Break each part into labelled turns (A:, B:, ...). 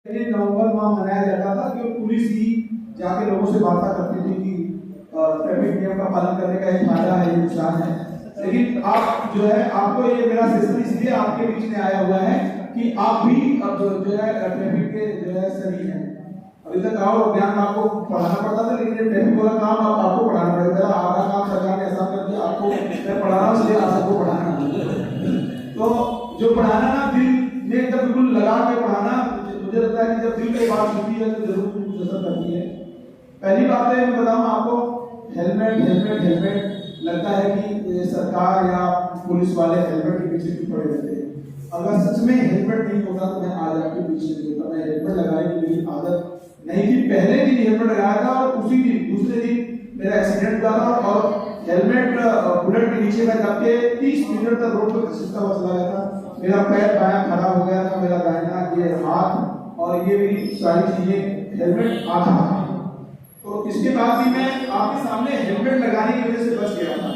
A: नवंबर माह मनाया जाता था कि पुलिस ही जाके लोगों से बात करती थी कि ट्रैफिक नियम का पालन करने का एक फायदा है, ये नुकसान है। लेकिन आप जो है, आपको ये मेरा सेशन इसलिए आपके बीच में आया हुआ है कि आप भी अब जो है ट्रैफिक के जो है सही है। अभी तक और ज्ञान आपको पढ़ाना पड़ता था, लेकिन ये ट्रैफिक वाला काम आपको पढ़ाना पड़ेगा। आधा काम सरकार ने ऐसा कर दिया, आपको मैं पढ़ा रहा हूँ इसलिए आप सबको पढ़ाना। तो जो पढ़ाना ना दिल में एकदम बिल्कुल लगा के पढ़ाना, मुझे लगता है कि जब दिल की बात होती है तो जरूर कुछ असर करती है। पहली बात है, मैं बताऊं आपको, हेलमेट हेलमेट हेलमेट लगता है कि सरकार या पुलिस वाले हेलमेट के पीछे क्यों पड़े रहते हैं। अगर सच में हेलमेट नहीं होता तो मैं आज आपके पीछे नहीं होता। मैं हेलमेट लगाने की मेरी आदत नहीं थी, पहले दिन हेलमेट लगाया था और उसी दिन दूसरे दिन मेरा एक्सीडेंट हुआ था और हेलमेट बुलेट के नीचे में दब के 30 मिनट तक रोड पर घसीटता हुआ चला गया था। मेरा पैर बायां खराब हो गया था, मेरा दाहिना ये हाथ और ये मेरी सारी चीजें हेलमेट आधा। तो इसके बाद भी मैं आपके सामने हेलमेट लगाने की वजह से बच गया था।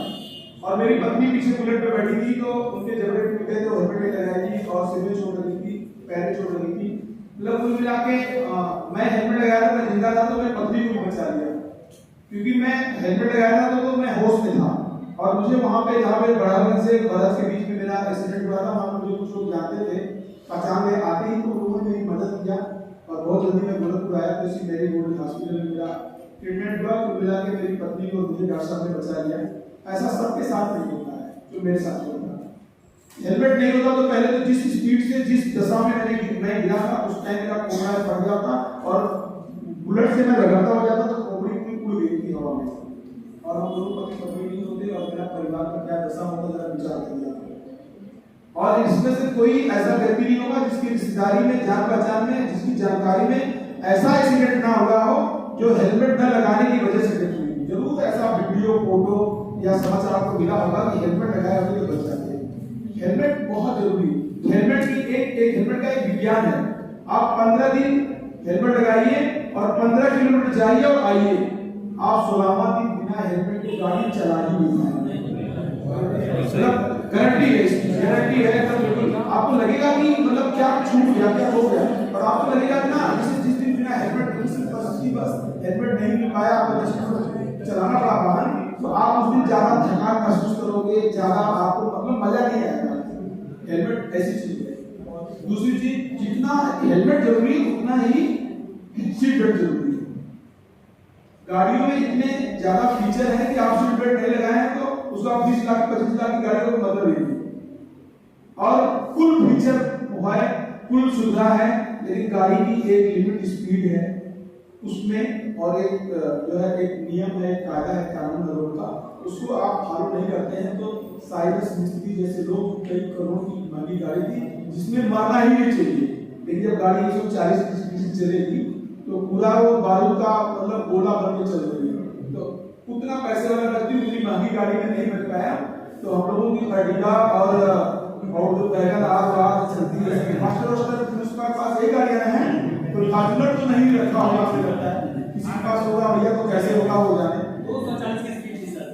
A: और मेरी पत्नी पीछे बुलेट पे बैठी थी, तो उनके जबड़े टूट गए तो हेलमेट नहीं लगाई थी और सिर में चोट लगी थी, पैर में चोट लगी थी। मतलब कुल मिला के मैं हेलमेट लगाया था, मैं जिंदा था तो मेरी पत्नी को बचा लिया, क्योंकि मैं हेलमेट लगाया था तो मैं होश में था। और मुझे वहां पे जहाँ पे बड़ागंज से बरस के बीच में मेरा एक्सीडेंट हुआ था, वहां मुझे कुछ लोग जानते थे, पहचान में आते ही तो उन्होंने मेरी मदद किया और बहुत जल्दी मैं गोरखपुर आया। तो इसी मेरी गोल्ड हॉस्पिटल में मेरा ट्रीटमेंट हुआ। कुल मिला के मेरी पत्नी को मुझे डॉक्टर साहब ने बचा लिया। ऐसा सबके साथ नहीं होता है जो मेरे साथ होता है। हेलमेट नहीं होता तो पहले तो जिस स्पीड से जिस दशा में मैं गिरा था उस टाइम मेरा कोहरा फट गया था और बुलेट से मैं रगड़ता हो जाता तो खोपड़ी पूरी उड़ गई थी हवा में। और हम लोग पति पत्नी नहीं होते और मेरा परिवार का क्या दशा होता जरा विचार करिए। और इसमें से कोई ऐसा व्यक्ति नहीं होगा जिसकी रिश्तेदारी में, जान पहचान में, जिसकी जानकारी में ऐसा एक्सीडेंट ना हुआ हो जो हेलमेट न लगाने की वजह से डेथ हुई। जरूर ऐसा वीडियो, फोटो या समाचार आपको मिला होगा कि हेलमेट लगाए हुए तो बच जाते हैं। हेलमेट बहुत जरूरी है। हेलमेट की एक हेलमेट का एक विज्ञान है। आप 15 दिन हेलमेट लगाइए और 15 किलोमीटर जाइए और आइए, आप 16वां दिन बिना हेलमेट के गाड़ी चला ही नहीं पाएंगे। गारंटी है, इसकी गारंटी है। तो बिल्कुल आपको लगेगा कि मतलब क्या छूट गया, क्या हो गया, और आपको लगेगा कि ना जिस दिन बिना हेलमेट बस हेलमेट नहीं मिल पाया, आपको चलाना पड़ा वाहन, तो आप उस दिन ज्यादा थकान महसूस करोगे, ज्यादा आपको मतलब मजा नहीं आएगा। हेलमेट ऐसी चीज है। दूसरी चीज, जितना हेलमेट जरूरी उतना ही सीट बेल्ट जरूरी है। गाड़ियों में इतने ज्यादा फीचर है कि आप सीट बेल्ट नहीं लगाए हैं तो उसको आप 20 लाख 25 लाख की गाड़ी को मतलब नहीं। और कुल फीचर है, कुल सुविधा है, लेकिन गाड़ी की एक लिमिट स्पीड है उसमें, और एक जो है एक नियम है, कायदा है, कानून है का, उसको आप फॉलो नहीं करते हैं तो साइरस मिस्त्री जैसे लोग कई करोड़ की महंगी गाड़ी थी जिसमें मरना ही नहीं चाहिए, लेकिन जब गाड़ी 140 की स्पीड से चलेगी तो पूरा वो बारूद का मतलब गोला बन के चल रही है। तो उतना पैसे वाला व्यक्ति उतनी महंगी गाड़ी में नहीं बच पाया। तो हम लोगों की अर्टिगा और जो वैगन आर चलती है, मास्टर उसका पास एक गाड़ियां हैं, तो फॉर्च्यूनर तो नहीं रखा होगा, मुझे लगता है किसी के पास होगा भैया, तो कैसे होगा वो जाने।
B: 240 की स्पीड थी सर।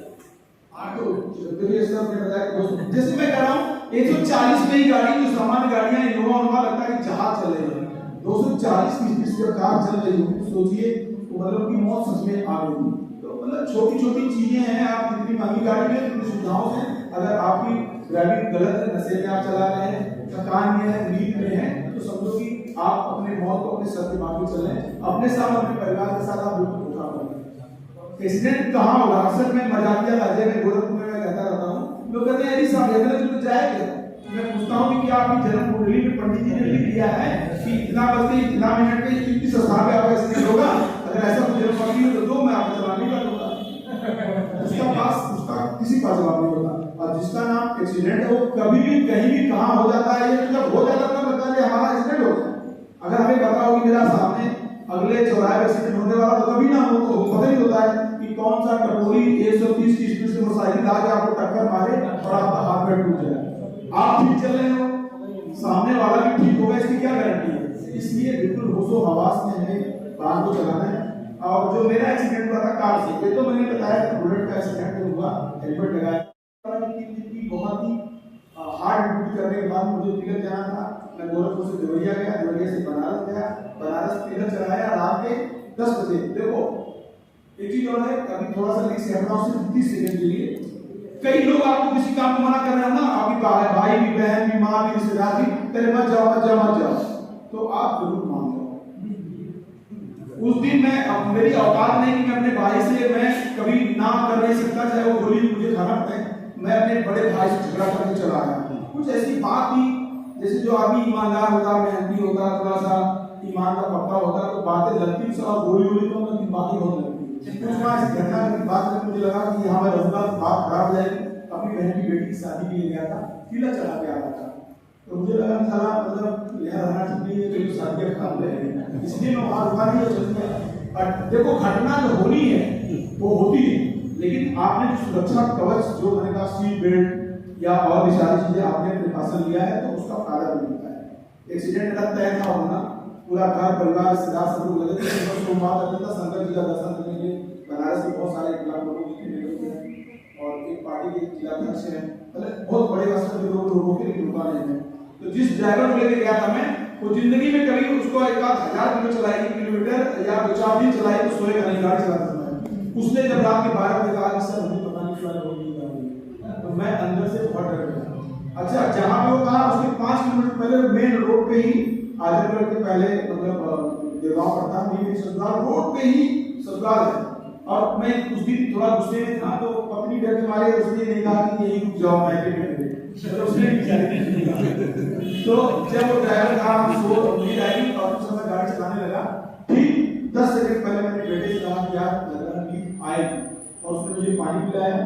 A: तो देखिए सर, मैंने बताया जैसे मैं कह रहा हूँ 140 में ही गाड़ी, जो सामान्य गाड़ियां इनोवा उनोवा लगता है कि जहाज चल रही है, 240 की स्पीड से कार चल रही हो तो सोचिए तो मतलब कि मौत सच में आ गई। तो मतलब छोटी छोटी चीजें हैं। आप जितनी महंगी गाड़ी में जितनी सुविधाओं से, अगर आपकी ड्राइविंग गलत है, नशे में आप चला रहे हैं, थकान में है, नींद में है, तो समझो कि आप अपने मौत को अपने सर पे मार के चल रहे हैं। अपने साथ, अपने परिवार के साथ आप बिल्कुल धोखा कर रहे हैं। एक्सीडेंट कहाँ होगा? अक्सर मैं मजाकिया लहजे में गोरखपुर में मैं कहता रहता हूँ, लोग कहते हैं अरे साहब इधर तो जाए क्या? मैं पूछता हूँ कि क्या आपकी जन्म कुंडली में पंडित जी ने लिख दिया है कि इतना बजे इतना मिनट में इतनी संस्था में आपका एक्सीडेंट होगा? अगर ऐसा कुछ जन्म पकड़ी हो तो दो, मैं आपका जवाब नहीं कर दूंगा। उसका किसी का जवाब नहीं होता। और जिसका नाम एक्सीडेंट है वो कभी भी कहीं भी कहाँ हो जाता है, ये जब हो जाता है बता दे हमारा एक्सीडेंट होता है। अगर हमें पता हो कि मेरा सामने अगले चौराहे पर एक्सीडेंट होने वाला तो कभी ना हो, तो पता ही होता है कि कौन सा टपोरी 130 की स्पीड से मोटरसाइकिल आके आपको टक्कर मारे और आपका हाथ पैर टूट जाए। आप ठीक चल रहे हो, सामने वाला भी ठीक होगा, इसकी क्या गारंटी है? इसलिए बिल्कुल होशो हवास में हमें कार को चलाना है। और जो मेरा एक्सीडेंट हुआ था कार से, ये तो मैंने बताया कि बुलेट का एक्सीडेंट हुआ, हेलमेट लगाया। बहुत ही हार्ड ड्यूटी करने के बाद मुझे तिलक जाना था। मैं गोरखपुर से से देवरिया गया, देवरिया से बनारस गया, बनारस इधर चलाया रात के 10 बजे। देखो एक चीज और है, अभी थोड़ा सा लिख से हटना सिर्फ 30 सेकंड के लिए। कई लोग आपको किसी काम को मना कर रहे हैं ना, आपकी भाई भी, बहन भी, माँ भी, रिश्तेदार भी, तेरे मत जाओ मत जाओ मत जाओ, तो आप जरूर मान लो। उस दिन मैं मेरी औकात नहीं कि मैं अपने भाई से मैं कभी ना कर नहीं सकता, चाहे वो गोली मुझे खाना पड़े, मैं अपने बड़े भाई से झगड़ा करके चला आया। कुछ ऐसी बात थी, जैसे जो आदमी ईमानदार होता, मेहनती होता, थोड़ा सा ईमान का पक्का होता, तो बातें लगती थी और गोली गोली तो मैं बातें बहुत लगती। कुछ बार ऐसी घटना की बात में मुझे लगा कि यहाँ मैं रहूंगा बात खराब हो जाएगी। अपनी बहन की बेटी की शादी के लिए गया था, तिलक चढ़ा के आ रहा था, तो मुझे लगा साला मतलब यहाँ रहना ठीक नहीं है, तो शादी खराब हो जाएगी, इसलिए मैं वहाँ रुका नहीं। और देखो घटना जो होनी है वो होती है, लेकिन आपने जो सुरक्षा कवच जो मैंने कहा सीट बेल्ट या और भी सारी चीजें आपने प्रिकॉशन लिया है, तो उसका फायदा भी मिलता है। एक्सीडेंट का तय था होना, पूरा घर परिवार रिश्तेदार सब लोग लगे थे। सोमवार का था, शंकर जी का दर्शन करने के लिए बनारस के बहुत सारे लाख लोगों की और एक पार्टी के जिलाध्यक्ष हैं, मतलब बहुत बड़े स्तर के लोगों के लिए रुका नहीं है। तो जिस ड्राइवर को लेकर गया था मैं, वो जिंदगी में कभी उसको 1000 किलोमीटर या 2-4 दिन चलाई तो सोएगा नहीं, गाड़ी चलाता समय। उसने जब रात के 12 बजे कहा कि सर मुझे पता नहीं क्या हो गई, तो मैं अंदर से बहुत डर गया। अच्छा, जहाँ पे वो कहा उसके 5 किलोमीटर पहले मेन रोड पे ही, आजमगढ़ के पहले मतलब देवगांव पड़ता है, मेरी ससुराल रोड पे ही ससुराल है। और मैं उस दिन थोड़ा गुस्से में था, तो पत्नी डर के मारे उसने नहीं कहा कि यही रुक जाओ, मैं तो उसने तो जब वो ड्राइवर था वो नींद आई और उस समय गाड़ी चलाने लगा, ठीक 10 सेकंड पहले मैंने बेटे से कहा कि यार लग रहा नींद आएगी, और उसने मुझे पानी पिलाया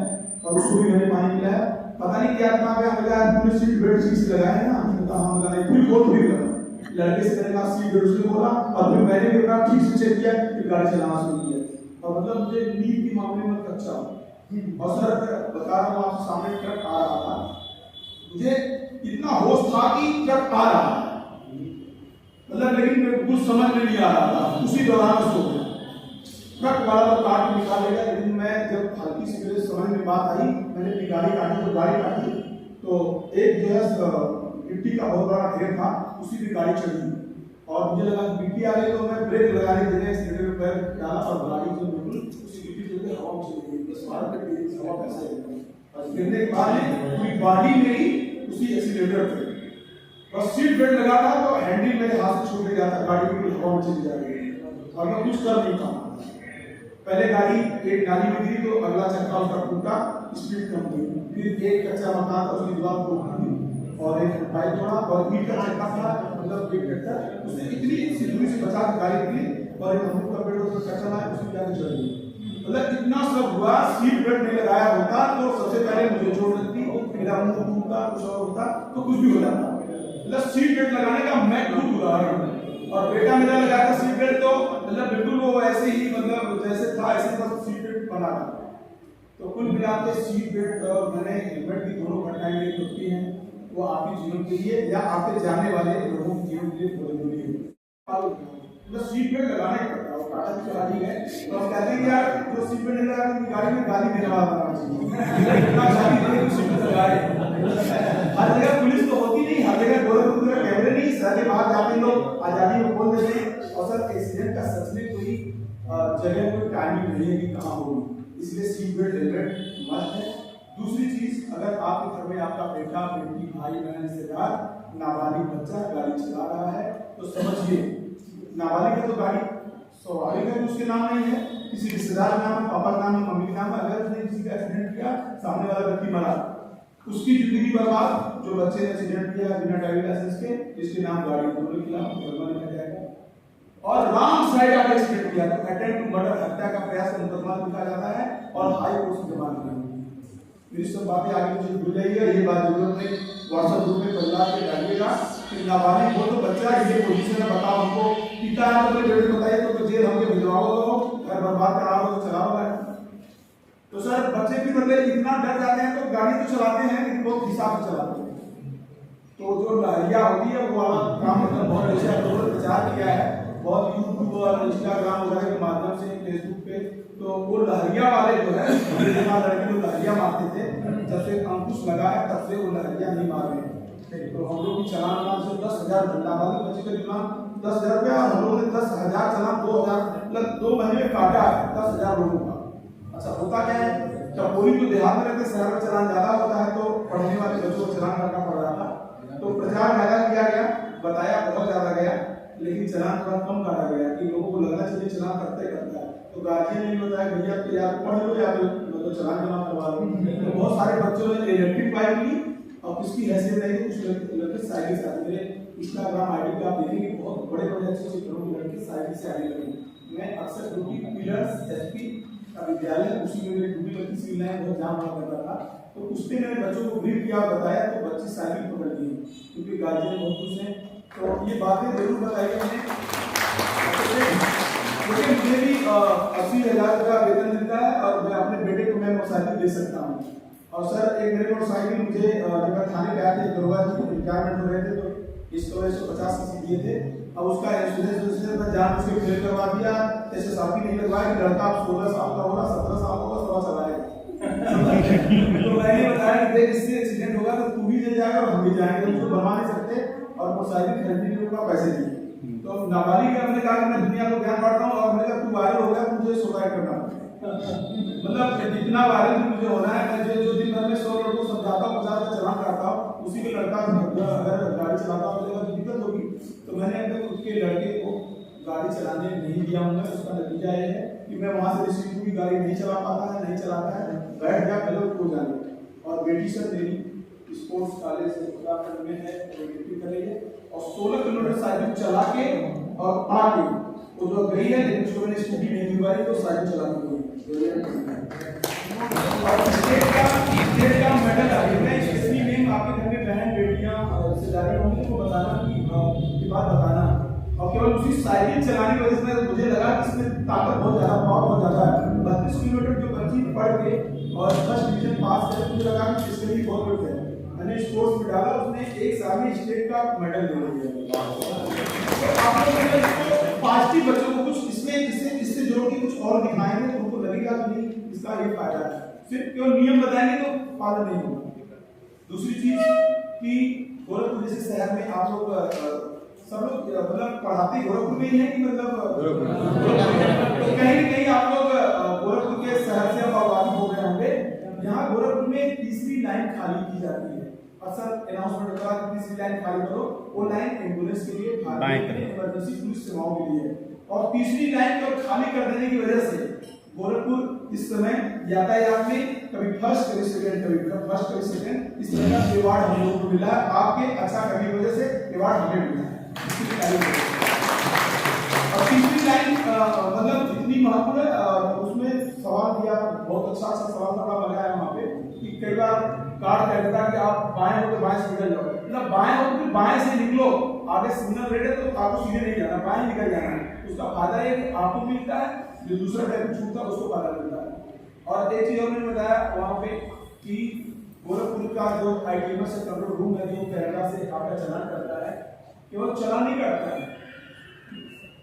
A: और उसको भी मैंने पानी पिलाया। पता नहीं क्या दिमाग में आ गया, तूने सीट बेल्ट ठीक से लगाया है ना? हमने कहा हाँ लगा, नहीं फिर खोल फिर लगा। लड़के से मैंने कहा सीट बेल्ट उसने बोला, और फिर मैंने भी अपना ठीक से चेक किया, फिर गाड़ी चलाना शुरू किया। और मतलब मुझे नींद के मामले में कच्चा और सर बता रहा हूँ आपके सामने ट्रक आ रहा था, मुझे इतना होश था कि ट्रक आ रहा है, मतलब लेकिन मेरे कुछ समझ में नहीं आ रहा था, उसी दौरान सो गया। ट्रक वाला तो काट के निकालेगा, लेकिन मैं जब हल्की सी मेरे समझ में बात आई, मैंने अपनी गाड़ी काटी, तो गाड़ी काटी तो एक जो है मिट्टी का बहुत बड़ा ढेर था, उसी पे गाड़ी चढ़ी और मुझे लगा मिट्टी आ गई, तो मैं ब्रेक लगाने के लिए एक्सीलेटर पे पैर डाला और गाड़ी जो बिल्कुल उसी मिट्टी से हवा में चली गई। 10-12 मिनट की हवा कैसे और गिरने के बाद पूरी बॉडी मेरी उसी एक्सीलेटर पे, और सीट बेल्ट लगा था तो हैंडल मेरे हाथ से छूट गया था, गाड़ी बिल्कुल हवा में चली जा रही है और मैं कुछ कर नहीं पाया। पहले गाड़ी एक नाली में गिरी तो अगला चक्का उसका टूटा, स्पीड कम हुई, फिर एक कच्चा मकान था उसकी दीवार को उखाड़ी और एक पाइप तोड़ा और ईंट का चक्का था, मतलब एक ट्रैक्टर उसने इतनी दूरी से बचा के गाड़ी गिरी और एक अमरूद का पेड़ उसका कच्चा लाया, उसकी जाके चढ़ गई। मतलब इतना सब हुआ, सीट बेल्ट नहीं लगाया होता तो सबसे पहले मुझे चोट लगती, मेरा मुंह टूटता, कुछ और होता तो कुछ भी हो जाता। मतलब सीट बेल्ट लगाने का मैं खुद उदाहरण हूँ, और बेटा मेरा लगाया था सीट बेल्ट, तो मतलब बिल्कुल वो ऐसे ही मतलब जैसे था ऐसे बस सीट बेल्ट बना था। तो कुल मिला के सीट बेल्ट और मैंने हेलमेट की दोनों घटनाएं जो होती हैं वो आपके जीवन के लिए या आपके जाने वाले लोगों के जीवन के लिए बहुत जरूरी है। मतलब सीट बेल्ट लगाना ही पड़ता है, और टाटा की गाड़ी है तो हम कहते हैं कि यार जो सीट बेल्ट नहीं लगाया उनकी गाड़ी में गाली देने वाला बनाना चाहिए। सीट बेल्ट लगाए, हर जगह पुलिस तो होती नहीं, हर जगह गोरखपुर में कैमरे नहीं, सर के बाहर जाते लोग आजादी में बोल देते हैं। और सर एक्सीडेंट का सच में कोई जगह कोई टाइमिंग नहीं है कि कहाँ होगी, इसलिए सीट बेल्ट हेलमेट मस्ट है। दूसरी चीज, अगर आपके घर में आपका बेटा बेटी भाई बहन रिश्तेदार नाबालिग बच्चा गाड़ी चला रहा है तो समझिए नाबालिग है तो गाड़ी स्वाभाविक है उसके नाम नहीं है, किसी रिश्तेदार का नाम है, पापा का नाम है, मम्मी का नाम है। अगर उसने किसी का एक्सीडेंट किया, सामने वाला व्यक्ति मरा, उसकी जिंदगी बर्बाद, जो बच्चे ने एक्सीडेंट किया बिना ड्राइविंग लाइसेंस के, इसके नाम गाड़ी दोनों के खिलाफ मुकदमा लिखा जाएगा। और रॉन्ग साइड आप एक्सीडेंट किया तो अटेम्प्ट टू मर्डर, हत्या का प्रयास का मुकदमा लिखा जाता है और हाई कोर्ट से जमानत नहीं होगी। मेरी सब बातें आगे मुझे भूल जाइएगा, ये बात जरूरत नहीं व्हाट्सएप ग्रुप में परिवार के डालिएगा कि नाबालिग हो तो बच्चा ये पोजीशन है, बताओ हमको पिता है तो अपने बेटे बताइए तो जेल हमके भिजवाओ, तो घर बर्बाद कराओ तो चलाओ। तो सर बच्चे भी मतलब इतना डर जाते हैं तो गाड़ी तो चलाते हैं लेकिन बहुत हिसाब से चलाते हैं। तो जो लहरिया होती है वो वाला काम मतलब बहुत अच्छा प्रचार किया है, बहुत यूट्यूब और इंस्टाग्राम वगैरह के माध्यम से, फेसबुक पे, तो वो लहरिया वाले जो है लड़के जो लहरिया मारते थे, जब से अंकुश लगा है तब से वो लहरिया नहीं मार रहे हैं। तो हम लोग की चलान का सिर्फ 10,000 नाबालिग बच्चे का चलान 10,000 रुपया, और हम लोगों ने 10,000 चलान 2,000 मतलब 2 महीने में काटा है 10,000 लोगों का। अच्छा होता क्या है, जब कोई तो देहात में रहते शहर में चलान ज्यादा होता है तो पढ़ने वाले बच्चों को चलान करना पड़ रहा था, तो प्रचार ज्यादा किया गया, बताया बहुत ज्यादा गया, लेकिन चलान थोड़ा कम काटा गया कि लोगों को लगना चाहिए चलान करते करता है। तो गार्जियन ने बताया भैया तो या तो पढ़ लो या तो चलान जमा करवा लो। तो बहुत सारे बच्चों ने इलेक्ट्रिक बाइक ली और उसकी हैसियत नहीं, कुछ लड़के साइकिल से आते। मेरे इंस्टाग्राम आईडी पे आप देखेंगे बहुत बड़े बड़े अच्छे अच्छे घरों के लड़के साइकिल से आने लगे। मैं अक्सर ड्यूटी पिलर्स एसपी का विद्यालय उसी में मेरी ड्यूटी लगती सिविल लाइन बहुत जाम हुआ करता था, तो उसने मेरे बच्चों को ब्रीफ किया और बताया तो बच्चे साइकिल पकड़ लिए क्योंकि गार्जियन बहुत खुश हैं। तो ये बातें जरूर बताइए हमें, क्योंकि मुझे भी 80,000 का वेतन मिलता है और मैं अपने बेटे को मैं मोटरसाइकिल दे सकता हूँ। और सर एक मेरी मोटरसाइकिल मुझे जब मैं थाने पे आया थे दरोगा जी रिटायरमेंट हो रहे थे तो इसको 150 सीसी दिए थे, अब उसका इंश्योरेंस में जान उसके फेल करवा दिया, ऐसे साथी नहीं लगवाया कि लड़का आप 16 साल का होगा 17 साल का होगा सवा चलाएगा। तो मैंने बताया कि देख इससे एक्सीडेंट होगा तो तू भी ले जाएगा और हम भी जाएंगे, उसको बनवा नहीं सकते और मोटरसाइकिल खरीदने के लिए पैसे दिए। तो नाबालिग का मैंने कहा कि मैं दुनिया को ज्ञान बांटता हूँ और मैंने कहा तू वायरल हो गया तो मुझे सुसाइड करना मतलब जितना वायरल मुझे होना है, मैं जो दिन भर में 100 लड़कों को समझाता हूँ 50 का चलान करता हूँ, उसी के लड़का अगर गाड़ी चलाता हूँ तो दिक्कत होगी। तो मैंने अब तक उसके लड़के को गाड़ी चलाने नहीं दिया हूँ। उसका नतीजा ये है कि मैं वहाँ से रिसीव की गाड़ी नहीं चला पाता है, नहीं चलाता है, बैठ गया पहले हो जाने। और बेटी सर मेरी स्पोर्ट्स कॉलेज से उत्तराखंड में है, डिग्री कर रही है और 16 किलोमीटर साइकिल चला के और आके वो जो गई है, लेकिन उसको मैंने स्कूटी नहीं दिलवाई तो साइकिल चलाने को और स्टेट का मेडल आ गया। इसलिए में आपके घर में बहन बेटियां रिश्तेदारी होंगी तो बताना की बात बताना। और केवल उसी साइकिल चलाने की वजह से मुझे लगा कि इसमें ताकत बहुत ज्यादा, पावर बहुत ज्यादा है। 32 किलोमीटर जो बच्ची पढ़ के और फर्स्ट डिवीजन पास करे, मुझे लगा कि इसके लिए बहुत कुछ है। मैंने स्पोर्ट्स में डाला, उसने एक साल में स्टेट का मेडल ले लिया। तो आप लोग पॉजिटिव बच्चों को कुछ इसमें इससे जोड़ के कुछ और दिखाएंगे तो उनको लगेगा कि नहीं इसका ये फायदा है। सिर्फ केवल नियम बताएंगे तो पालन नहीं होगा। दूसरी चीज कि गोरखपुर जैसे शहर में आप लोग सब लोग मतलब पढ़ाते गोरखपुर में ही है कि मतलब तो कहीं न कहीं आप लोग गोरखपुर के शहर से अब आबादी हो गए होंगे। यहाँ गोरखपुर में तीसरी लाइन खाली की जाती है। अक्सर अनाउंसमेंट होता है तीसरी लाइन खाली करो, वो लाइन एम्बुलेंस के लिए, इमरजेंसी पुलिस सेवाओं के लिए। और तीसरी लाइन को खाली कर देने की वजह से गोरखपुर इस समय यातायात में कभी फर्स्ट कभी सेकंड, कभी फर्स्ट कभी सेकंड, इस तरह का अवार्ड हम लोगों को मिला। आपके अच्छा करने की वजह से अवार्ड हमें मिला है। और तीसरी लाइन मतलब इतनी महत्वपूर्ण है, उसमें सवाल दिया, बहुत अच्छा सवाल थोड़ा लगाया वहाँ पे कि कई बार कार्ड कहता है कि आप बाएं हो तो बाएं से निकल जाओ, मतलब बाएं हो तो बाएं से निकलो, आगे सिग्नल रेड है तो आपको सीधे नहीं जाना, बाएं निकल जाना है। उसका फायदा ये कि आपको मिलता है, जो दूसरा टाइप छूटता है उसको फायदा मिलता है। और एक चीज और मैंने बताया वहाँ पे कि गोरखपुर का जो आईटीएमएस से कंट्रोल रूम है जो कैनेडा से आपका चलान करता है, केवल चलान नहीं करता है,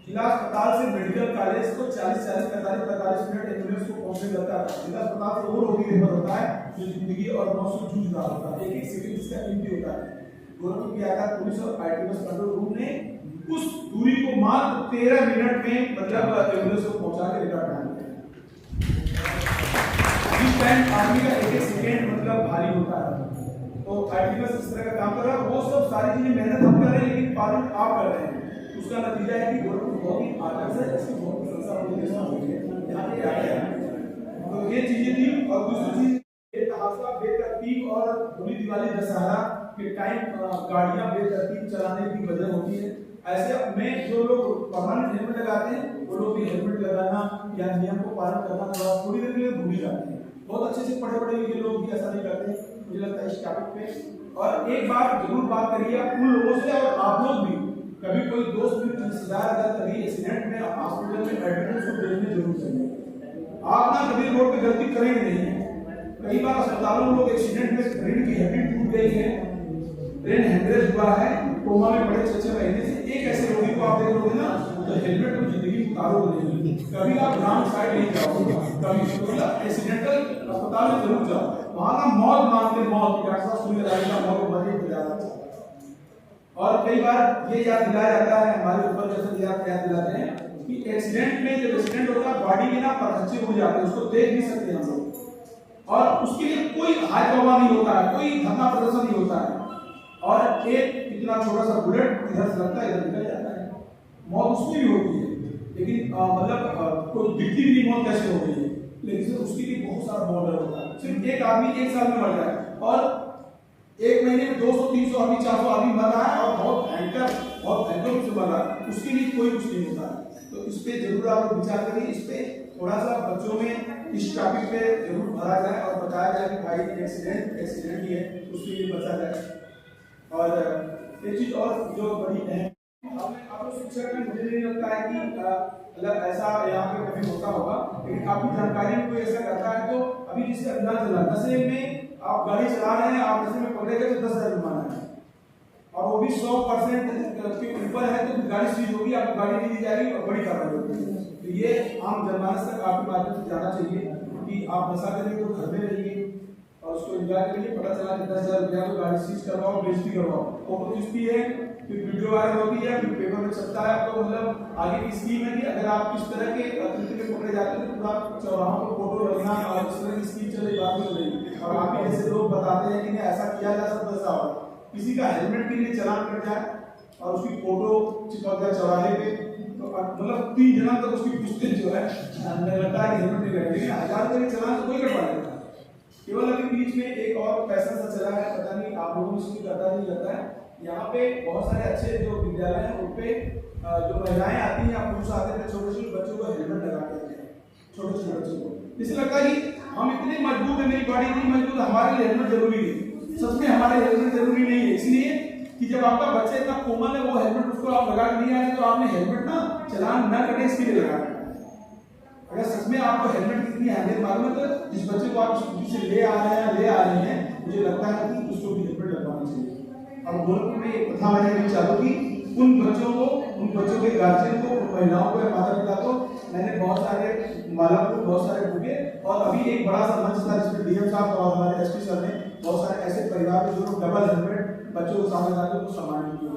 A: जिला अस्पताल से मेडिकल कॉलेज को 45 मिनट एम्बुलेंस को पहुंचने लगता है। जिला अस्पताल से वो रोगी रेफर होता है जो जिंदगी और मौत से जूझ रहा होता है, एक सेकंड इसका कीमती होता है। गोरखपुर की आजाद पुलिस और आईटीएमएस कंट्रोल रूम ने उस दूरी को मात्र 13 मिनट में मतलब एम्बुलेंस को पहुंचा के रिकॉर्ड बना दिया। इस टाइम आदमी का एक सेकंड मतलब भारी होता है। तो आईटीएमएस इस तरह का काम कर रहा है, वो सब सारी चीजें मेहनत हम कर रहे हैं लेकिन पालन आप कर रहे हैं। उसका नतीजा है कि गोरखपुर बहुत ही आदर्श है, इसकी बहुत प्रशंसा होती है यहाँ पे आया है। तो ये चीजें थी। और दूसरी चीज बेतरतीब और होली दिवाली दशहरा के टाइम गाड़ियां बेतरतीब चलाने की वजह होती है। ऐसे में जो लोग परमानेंट हेलमेट लगाते हैं वो लोग भी हेलमेट लगाना या नियम को पालन करना थोड़ी देर के लिए भूल जाते हैं। बहुत अच्छे से पढ़े पढ़े लिखे लोग भी ऐसा नहीं करते, मुझे लगता है इस टॉपिक पे। और एक बार जरूर बात करिए उन लोगों से, और आप लोग भी कभी कोई दोस्त भी रिश्तेदार अगर कभी एक्सीडेंट में हॉस्पिटल में एडमिट उसको देखने जरूर चाहिए। आप ना कभी रोड पे गलती करेंगे नहीं। कई बार अस्पतालों में लोग एक्सीडेंट में ब्रेन की हड्डी टूट गई है, ब्रेन हेमरेज हुआ है, कोमा में पड़े 6 महीने से, एक ऐसे रोगी को आप देखोगे ना तो हेलमेट में जिंदगी उतारोगे नहीं, कभी आप रॉन्ग साइड नहीं जाओगे, कभी एक्सीडेंटल अस्पताल में जरूर जाओ, वहां का मौत मानते मौत डॉक्टर साहब सुन लगा मौत मरीज को ज्यादा और कई बार ये याद दिलाया जाता है हमारे ऊपर, जैसे याद दिलाते हैं कि एक्सीडेंट में जब एक्सीडेंट होता है बॉडी के ना परखच्चे उड़ जाते हैं, उसको देख नहीं सकते हम लोग, और उसके लिए कोई हाय तौबा नहीं होता है, कोई धरना प्रदर्शन नहीं होता है, और एक इतना छोटा सा बुलेट इधर से लगता है इधर निकल जाता है, मौत उसमें भी होती है। लेकिन मतलब कोई दिखती भी नहीं मौत कैसे हो गई है, लेकिन उसके लिए बहुत सारा बॉर्डर होता है। सिर्फ एक आदमी 1 साल में मर जाए और 1 महीने में 200-300 आदमी 400 आदमी मर रहा है और बहुत भयंकर रूप से मर रहा है, उसके लिए कोई कुछ नहीं होता है। तो इस पे जरूर आप लोग विचार करिए, इस पे थोड़ा सा बच्चों में इस टॉपिक पे जरूर भरा जाए और बताया जाए कि भाई एक्सीडेंट ही है, उसके लिए बचा जाए। और एक चीज और जो बड़ी है, आप लोग शिक्षक में मुझे नहीं लगता है कि मतलब ऐसा यहाँ पे कभी होता होगा, लेकिन आपकी जानकारी में कोई ऐसा करता है तो अभी जिसका अभियान चला, नशे में आप गाड़ी चला रहे हैं, आप नशे में पकड़े गए तो 10,000 जुर्माना है, और वो भी 100% के ऊपर है तो गाड़ी सीज होगी, आपको गाड़ी नहीं दी जाएगी और बड़ी कार्रवाई होगी। तो ये आम जनमानस तक आपके माध्यम से जाना चाहिए कि आप नशा करिए तो घर में रहिए और उसको एंजॉय करिए। पता चला कि 10,000 रुपया तो गाड़ी सीज करवाओ, बेइज्जती करवाओ, फोटो खींचती है, फिर वीडियो वायरल होती है, फिर पेपर में छपता है। तो मतलब आगे की स्कीम है कि अगर आप इस तरह के कृत्य में पकड़े जाते हैं तो पूरा चौराहों पर फोटो लगना और इस तरह की स्कीम चले बात नहीं चलेगी। और आप ऐसे लोग बताते हैं कि ऐसा किया जा सकता, ऐसा होगा, किसी का हेलमेट के लिए चलान कट जाए और उसकी फोटो चिपक जाए चौराहे पे, तो मतलब 3 जना तक उसकी पूछते जो है लगता है कि हेलमेट नहीं लगे, लेकिन 1000 रुपये के चलान तो कोई कटवा लेता है। केवल अभी बीच में एक और फैशन सा चला है, पता नहीं आप लोगों को इसकी करता नहीं लगता है, यहाँ पे बहुत सारे अच्छे जो विद्यालय हैं उन पे जो महिलाएं आती हैं या पुरुष आते हैं, छोटे छोटे बच्चों को हेलमेट लगा के देते हैं, छोटे छोटे बच्चों को। इससे लगता है कि हम इतने मजबूत हैं, मेरी बॉडी इतनी मजबूत है, हमारे लिए हेलमेट जरूरी है। सच में हमारे हेलमेट जरूरी नहीं है, इसलिए कि जब आपका बच्चा इतना कोमल है, वो हेलमेट उसको आप लगा के नहीं आए तो आपने हेलमेट ना चलान न कटे इसके लिए लगा। अगर सच में आपको हेलमेट की इतनी अहमियत मालूम है तो जिस बच्चे को आप स्कूटी से ले आ रहे हैं, मुझे लगता है कि उसको भी हेलमेट लगवाना चाहिए। और गोरखपुर में एक प्रथा मैंने चालू की, उन बच्चों के गार्जियन को, उन महिलाओं को या माता पिता को मैंने बहुत सारे बालक को बहुत सारे बुके, और अभी एक बड़ा सा मंच था जिसमें डीएम साहब और हमारे एसपी सर ने बहुत सारे ऐसे परिवार के जो लोग डबल हेलमेट बच्चों को सामने लाकर उनको सम्मानित किया।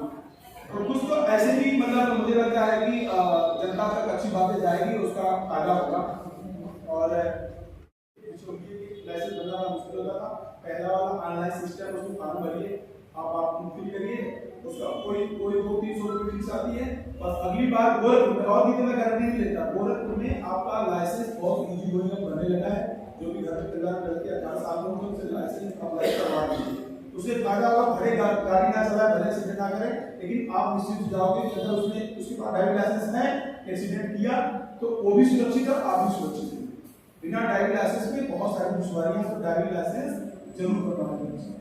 A: और कुछ तो ऐसे भी मतलब मुझे लगता है कि जनता तक अच्छी बातें जाएगी, उसका फायदा होगा। और लाइसेंस बनना मुश्किल होता था, पहला वाला ऑनलाइन सिस्टम, उसमें फॉर्म भरिए, आप फिल करिए, उसका कोई 200-300 रुपये फीस आती है। बस अगली बार गोरखपुर में, और भी तो मैं गारंटी नहीं लेता, गोरखपुर में आपका लाइसेंस बहुत इजी बनने लगा है। जो भी घर में परिवार लड़के 18 साल में उनसे लाइसेंस अप्लाई करवा दीजिए, उससे फायदा होगा। भले गाड़ी ना चलाए, भले एक्सीडेंट ना करें, लेकिन आप निश्चित हो जाओगे कि अगर उसके पास ड्राइविंग लाइसेंस है, एक्सीडेंट किया तो वो भी सुरक्षित है, आप भी सुरक्षित हैं। बिना ड्राइविंग लाइसेंस में बहुत सारी दुश्वारियां, तो ड्राइविंग लाइसेंस जरूर बनवाना चाहिए।